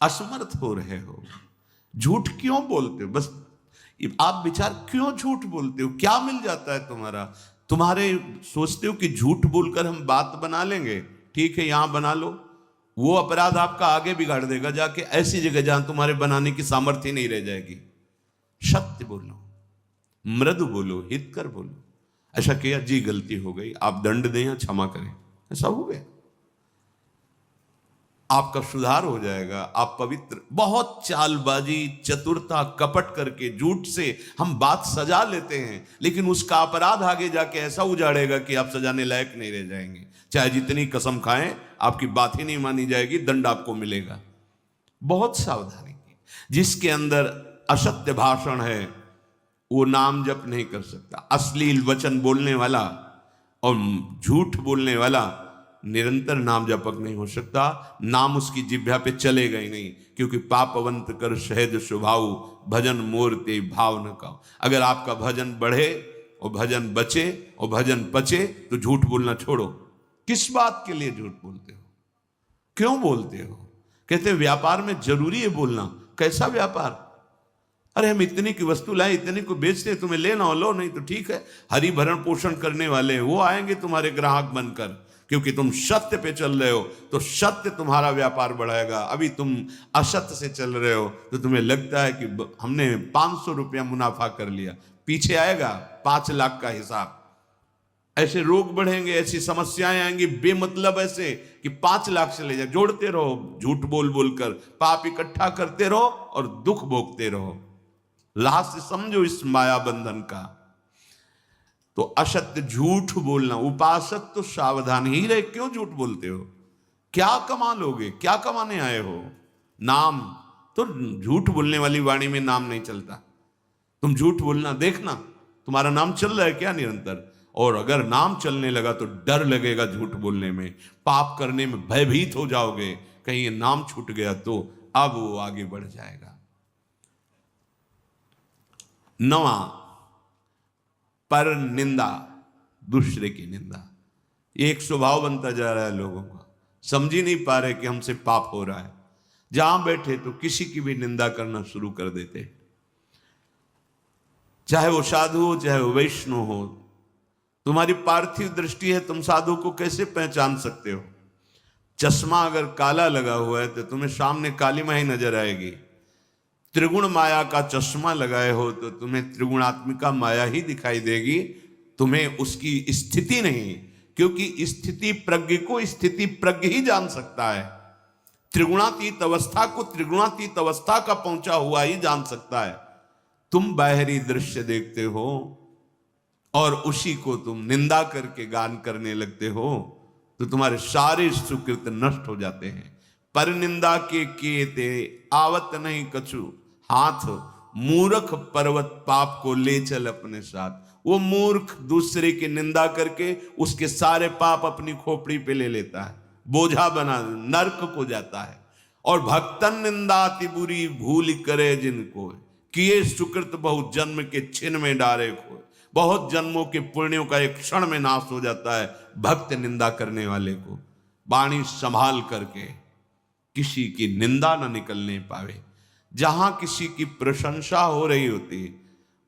असमर्थ हो रहे हो। झूठ क्यों बोलते हो? बस आप विचार, क्यों झूठ बोलते हो? क्या मिल जाता है तुम्हारे सोचते हो कि झूठ बोलकर हम बात बना लेंगे, ठीक है यहां बना लो, वो अपराध आपका आगे बिगाड़ देगा जाके ऐसी जगह जहां तुम्हारे बनाने की सामर्थ्य नहीं रह जाएगी। सत्य बोलो, मृदु बोलो, हित कर बोलो। ऐसा किया जी, गलती हो गई, आप दंड दें या क्षमा करें, ऐसा हो गया, आपका सुधार हो जाएगा, आप पवित्र। बहुत चालबाजी, चतुरता, कपट करके, झूठ से हम बात सजा लेते हैं, लेकिन उसका अपराध आगे जाके ऐसा उजाड़ेगा कि आप सजाने लायक नहीं रह जाएंगे। चाहे जितनी कसम खाएं, आपकी बात ही नहीं मानी जाएगी, दंड आपको मिलेगा। बहुत सावधानी की। जिसके अंदर असत्य भाषण है वो नाम जप नहीं कर सकता। अश्लील वचन बोलने वाला और झूठ बोलने वाला निरंतर नाम जपक नहीं हो सकता। नाम उसकी जिह्वा पे चलेगा ही नहीं, क्योंकि पापवंत कर सहज स्वभाव, भजन मोर ते भाव न का। अगर आपका भजन बढ़े और भजन बचे और भजन पचे तो झूठ बोलना छोड़ो। किस बात के लिए झूठ बोलते हो? क्यों बोलते हो? कहते व्यापार में जरूरी है बोलना। कैसा व्यापार? अरे हम इतनी की वस्तु लाए, इतनी को बेचते, तुम्हें लेना हो लो, नहीं तो ठीक है। हरि भरण पोषण करने वाले वो आएंगे तुम्हारे ग्राहक बनकर, क्योंकि तुम सत्य पे चल रहे हो तो सत्य तुम्हारा व्यापार बढ़ाएगा। अभी तुम असत्य से चल रहे हो तो तुम्हें लगता है कि हमने 500 रुपया मुनाफा कर लिया, पीछे आएगा 5 लाख का हिसाब। ऐसे रोग बढ़ेंगे, ऐसी समस्याएं आएंगी बेमतलब, ऐसे कि 5 लाख से ले जाए। जोड़ते रहो, झूठ बोल बोलकर पाप इकट्ठा करते रहो और दुख भोगते रहो। लास्ट समझो इस माया बंधन का। तो असत्य झूठ बोलना, उपासक तो सावधान ही रहे। क्यों झूठ बोलते हो? क्या कमा लोगे? क्या कमाने आए हो? नाम तो, झूठ बोलने वाली वाणी में नाम नहीं चलता। तुम झूठ बोलना देखना, तुम्हारा नाम चल रहा है क्या निरंतर? और अगर नाम चलने लगा तो डर लगेगा झूठ बोलने में, पाप करने में भयभीत हो जाओगे, कहीं ये नाम छूट गया तो। अब वो आगे बढ़ जाएगा। 9, पर निंदा, दूसरे की निंदा। एक स्वभाव बनता जा रहा है लोगों का, समझ ही नहीं पा रहे कि हमसे पाप हो रहा है। जहां बैठे तो किसी की भी निंदा करना शुरू कर देते, चाहे वो साधु हो चाहे वो वैष्णव हो। तुम्हारी पार्थिव दृष्टि है, तुम साधु को कैसे पहचान सकते हो? चश्मा अगर काला लगा हुआ है तो तुम्हें सामने कालीमा ही नजर आएगी। त्रिगुण माया का चश्मा लगाए हो तो तुम्हें त्रिगुणात्मिका माया ही दिखाई देगी, तुम्हें उसकी स्थिति नहीं, क्योंकि स्थिति प्रज्ञ को स्थिति प्रज्ञ ही जान सकता है। त्रिगुणातीत अवस्था को त्रिगुणातीत अवस्था का पहुंचा हुआ ही जान सकता है। तुम बाहरी दृश्य देखते हो और उसी को तुम निंदा करके गान करने लगते हो तो तुम्हारे सारे सुकृत नष्ट हो जाते हैं। पर निंदा के ते आवत नहीं कछु हाथ, मूर्ख पर्वत पाप को ले चल अपने साथ। वो मूर्ख दूसरे की निंदा करके उसके सारे पाप अपनी खोपड़ी पे ले लेता है, बोझा बना नरक को जाता है। और भक्तन निंदा अति बुरी भूल करे जिनको, किए सुकृत बहुत जन्म के छिन में डारे खोए। बहुत जन्मों के पुण्यों का एक क्षण में नाश हो जाता है भक्त निंदा करने वाले को। वाणी संभाल करके किसी की निंदा न निकलने पावे। जहां किसी की प्रशंसा हो रही होती है,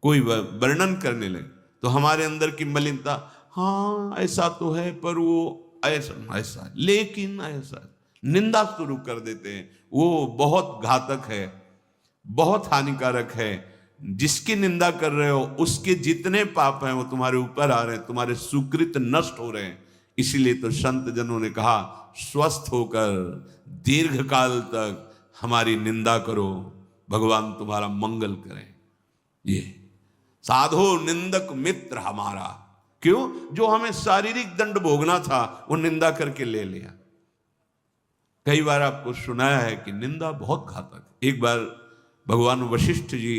कोई वर्णन करने लगे तो हमारे अंदर की मलिनता, हाँ ऐसा तो है पर वो ऐसा ऐसा, लेकिन ऐसा, निंदा शुरू कर देते हैं। वो बहुत घातक है, बहुत हानिकारक है। जिसकी निंदा कर रहे हो उसके जितने पाप हैं वो तुम्हारे ऊपर आ रहे हैं, तुम्हारे सुकृत नष्ट हो रहे हैं। इसीलिए तो संत जनों ने कहा, स्वस्थ होकर दीर्घ काल तक हमारी निंदा करो, भगवान तुम्हारा मंगल करें। ये साधो निंदक मित्र हमारा। क्यों? जो हमें शारीरिक दंड भोगना था वो निंदा करके ले लिया। कई बार आपको सुनाया है कि निंदा बहुत घातक। एक बार भगवान वशिष्ठ जी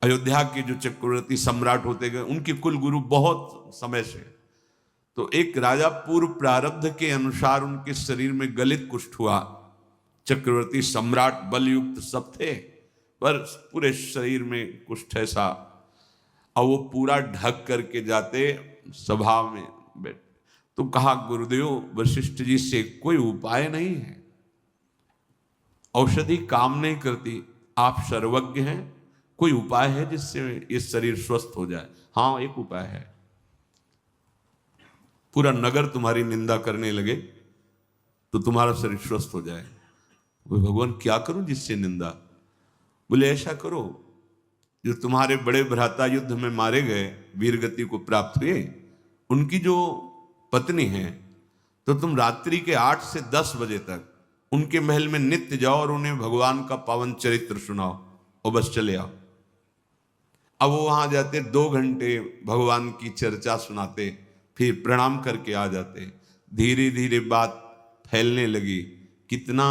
अयोध्या के जो चक्रवर्ती सम्राट होते गए, उनके कुल गुरु बहुत समय से, तो एक राजा पूर्व प्रारब्ध के अनुसार उनके शरीर में गलित कुष्ठ हुआ। चक्रवर्ती सम्राट बलयुक्त सब थे पर पूरे शरीर में कुष्ठ ऐसा, और वो पूरा ढक करके जाते सभा में बैठ। तो कहा, गुरुदेव वशिष्ठ जी से कोई उपाय नहीं है? औषधि काम नहीं करती, आप सर्वज्ञ हैं, कोई उपाय है जिससे ये शरीर स्वस्थ हो जाए? हाँ, एक उपाय है, पूरा नगर तुम्हारी निंदा करने लगे तो तुम्हारा शरीर स्वस्थ हो जाए। बोले भगवान क्या करूं जिससे निंदा? बोले ऐसा करो, जो तुम्हारे बड़े भ्राता युद्ध में मारे गए, वीरगति को प्राप्त हुए, उनकी जो पत्नी है, तो तुम रात्रि के 8 से 10 बजे तक उनके महल में नित्य जाओ और उन्हें भगवान का पावन चरित्र सुनाओ और बस चले आओ। अब वो वहां जाते, 2 घंटे भगवान की चर्चा सुनाते, फिर प्रणाम करके आ जाते। धीरे धीरे बात फैलने लगी, कितना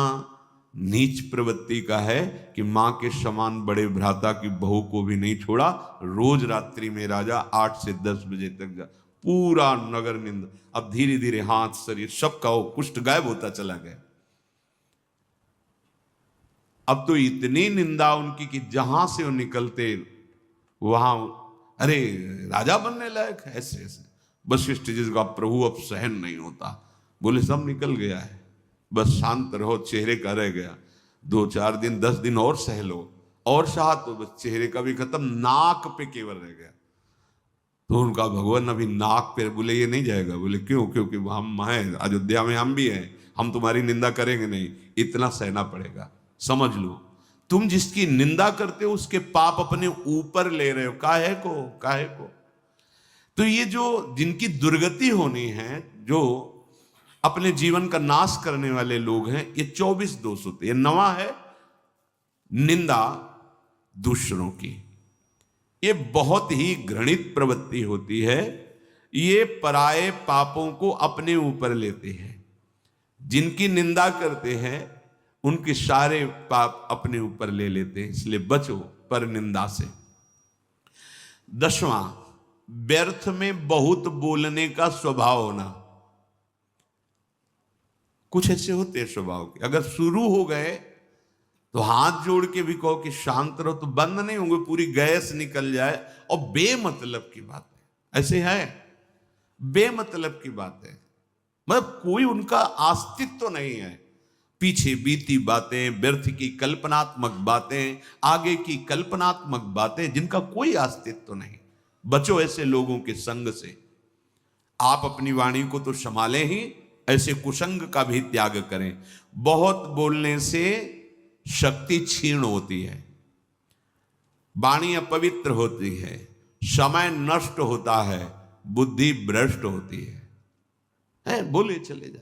नीच प्रवृत्ति का है कि मां के समान बड़े भ्राता की बहू को भी नहीं छोड़ा। रोज रात्रि में राजा 8 से 10 बजे तक जा, पूरा नगर निंदा। अब धीरे धीरे हाथ, शरीर सबका वो कुष्ठ गायब होता चला गया। अब तो इतनी निंदा उनकी कि जहां से वो निकलते वहां, अरे राजा बनने लायक है, ऐसे ऐसे। वशिष्ठ जी का प्रभु अब सहन नहीं होता, बोले सब निकल गया है, बस शांत रहो, चेहरे का रह गया, 2-4 दिन 10 दिन और सह लो, और सहा तो बस चेहरे का भी खत्म, नाक पे केवल रह गया। तो उनका भगवान अभी नाक पे, बोले ये नहीं जाएगा। बोले क्यों? क्योंकि हम हैं अयोध्या में, हम भी हैं, हम तुम्हारी निंदा करेंगे नहीं, इतना सहना पड़ेगा। समझ लो, तुम जिसकी निंदा करते हो उसके पाप अपने ऊपर ले रहे हो, काहे को। तो ये जो जिनकी दुर्गति होनी है, जो अपने जीवन का नाश करने वाले लोग हैं, ये 24 दोष होते हैं। नवा है निंदा दूसरों की, ये बहुत ही घृणित प्रवृत्ति होती है। ये पराये पापों को अपने ऊपर लेते हैं। जिनकी निंदा करते हैं उनके सारे पाप अपने ऊपर ले लेते हैं, इसलिए बचो पर निंदा से। 10वां, व्यर्थ में बहुत बोलने का स्वभाव होना। कुछ ऐसे होते हैं स्वभाव के, अगर शुरू हो गए तो हाथ जोड़ के भी कहो कि शांत रहो तो बंद नहीं होंगे, पूरी गैस निकल जाए। और बेमतलब की बात है, ऐसे है, बेमतलब की बात है, मतलब कोई उनका अस्तित्व तो नहीं है। पीछे बीती बातें, व्यर्थ की कल्पनात्मक बातें, आगे की कल्पनात्मक बातें, जिनका कोई अस्तित्व तो नहीं। बचो ऐसे लोगों के संग से। आप अपनी वाणी को तो संभालें ही, ऐसे कुसंग का भी त्याग करें। बहुत बोलने से शक्ति क्षीण होती है, वाणी अपवित्र होती है, समय नष्ट होता है, बुद्धि भ्रष्ट होती है। बोले चले जा।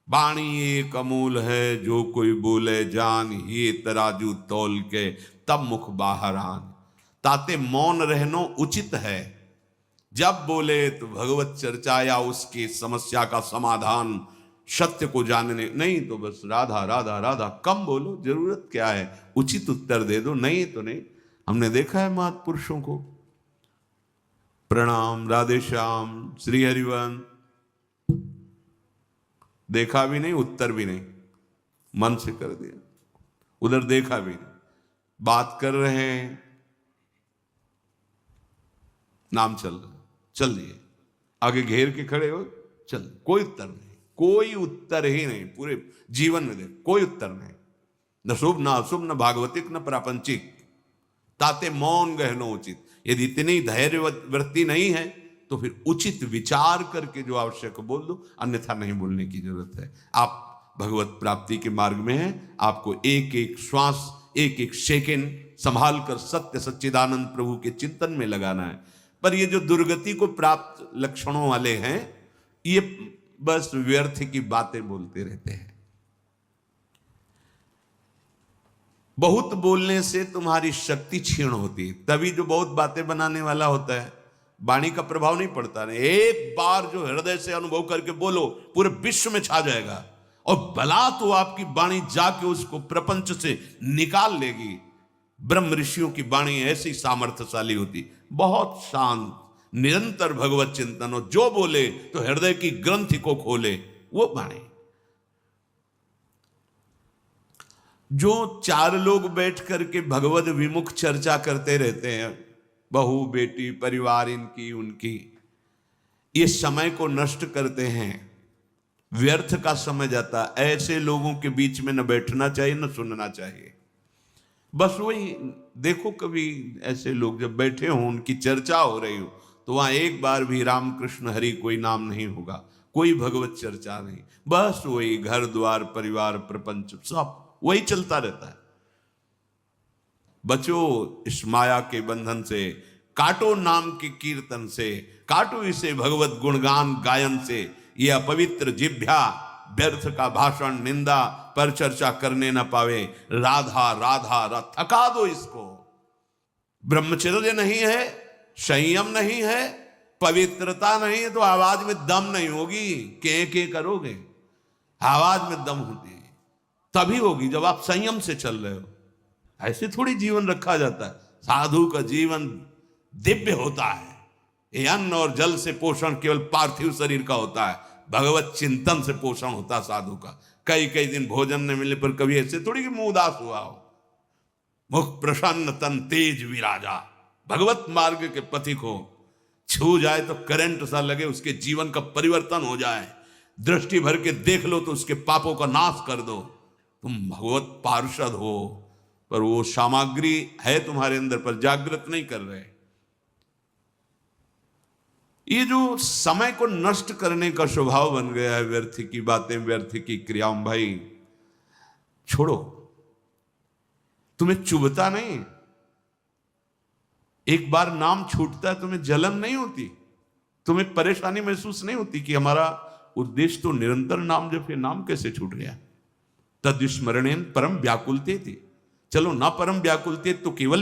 वाणी एक अमूल है, जो कोई बोले जान, ये तराजू तौल के तब मुख बाहर आन। ताते मौन रहनो उचित है, जब बोले तो भगवत चर्चा या उसकी समस्या का समाधान, सत्य को जानने, नहीं तो बस राधा राधा राधा, कम बोलो, जरूरत क्या है, उचित उत्तर दे दो, नहीं तो नहीं। हमने देखा है महापुरुषों को। प्रणाम, राधे श्याम, श्री हरिवंश, देखा भी नहीं, उत्तर भी नहीं, मन से कर दिया, उधर देखा भी नहीं। बात कर रहे हैं, नाम चल रहा, चल दिए, आगे घेर के खड़े हो, चल, कोई उत्तर नहीं, कोई उत्तर ही नहीं। पूरे जीवन में देख, कोई उत्तर नहीं, न शुभ न अशुभ, न भागवतिक न प्रापंचिक। ताते मौन गहनो उचित। यदि इतनी धैर्य वृत्ति नहीं है तो फिर उचित विचार करके जो आवश्यक बोल दो, अन्यथा नहीं बोलने की जरूरत है। आप भगवत प्राप्ति के मार्ग में हैं, आपको एक एक श्वास, एक एक सेकंड संभाल कर सत्य सच्चिदानंद प्रभु के चिंतन में लगाना है। पर ये जो दुर्गति को प्राप्त लक्षणों वाले हैं, ये बस व्यर्थ की बातें बोलते रहते हैं। बहुत बोलने से तुम्हारी शक्ति क्षीण होती है। तभी जो बहुत बातें बनाने वाला होता है, वाणी का प्रभाव नहीं पड़ता। नहीं, एक बार जो हृदय से अनुभव करके बोलो, पूरे विश्व में छा जाएगा। और भला तो आपकी वाणी जाके उसको प्रपंच से निकाल लेगी। ब्रह्म ऋषियों की वाणी ऐसी सामर्थ्यशाली होती, बहुत शांत, निरंतर भगवत चिंतन हो, जो बोले तो हृदय की ग्रंथि को खोले, वो वाणी। जो 4 लोग बैठ करके भगवत विमुख चर्चा करते रहते हैं, बहू बेटी परिवार इनकी उनकी, ये समय को नष्ट करते हैं। व्यर्थ का समय जाता। ऐसे लोगों के बीच में न बैठना चाहिए न सुनना चाहिए। बस वही देखो, कभी ऐसे लोग जब बैठे हों, उनकी चर्चा हो रही हो, तो वहां एक बार भी राम कृष्ण हरि कोई नाम नहीं होगा, कोई भगवत चर्चा नहीं, बस वही घर द्वार परिवार प्रपंच सब वही चलता रहता है। बचो इस माया के बंधन से, काटो नाम के कीर्तन से, काटो इसे भगवत गुणगान गायन से। ये अपवित्र जिह्वा व्यर्थ का भाषण निंदा पर चर्चा करने न पावे। राधा राधा रा, थका दो इसको। ब्रह्मचर्य नहीं है, संयम नहीं है, पवित्रता नहीं है, तो आवाज में दम नहीं होगी। के करोगे, आवाज में दम होती है तभी होगी जब आप संयम से चल रहे हो। ऐसे थोड़ी जीवन रखा जाता है। साधु का जीवन दिव्य होता है। ये अन्न और जल से पोषण केवल पार्थिव शरीर का होता है, भगवत चिंतन से पोषण होता है साधु का। कई कई दिन भोजन न मिलने पर कभी ऐसे थोड़ी कि मुंह उदास हुआ हो। मुख प्रसन्न तन तेज विराजा। भगवत मार्ग के पथिक हो, छू जाए तो करंट सा लगे, उसके जीवन का परिवर्तन हो जाए। दृष्टि भर के देख लो तो उसके पापों का नाश कर दो। तुम भगवत पार्षद हो, पर वो सामग्री है तुम्हारे अंदर पर जागृत नहीं कर रहे। ये जो समय को नष्ट करने का स्वभाव बन गया है, व्यर्थ की बातें, व्यर्थ की क्रियाओं, भाई छोड़ो। तुम्हें चुभता नहीं? एक बार नाम छूटता है, तुम्हें जलन नहीं होती? तुम्हें परेशानी महसूस नहीं होती कि हमारा उद्देश्य तो निरंतर नाम जप है, नाम कैसे छूट गया? तद स्मरणेन परम व्याकुलते थी। चलो ना परम व्याकुलते तो केवल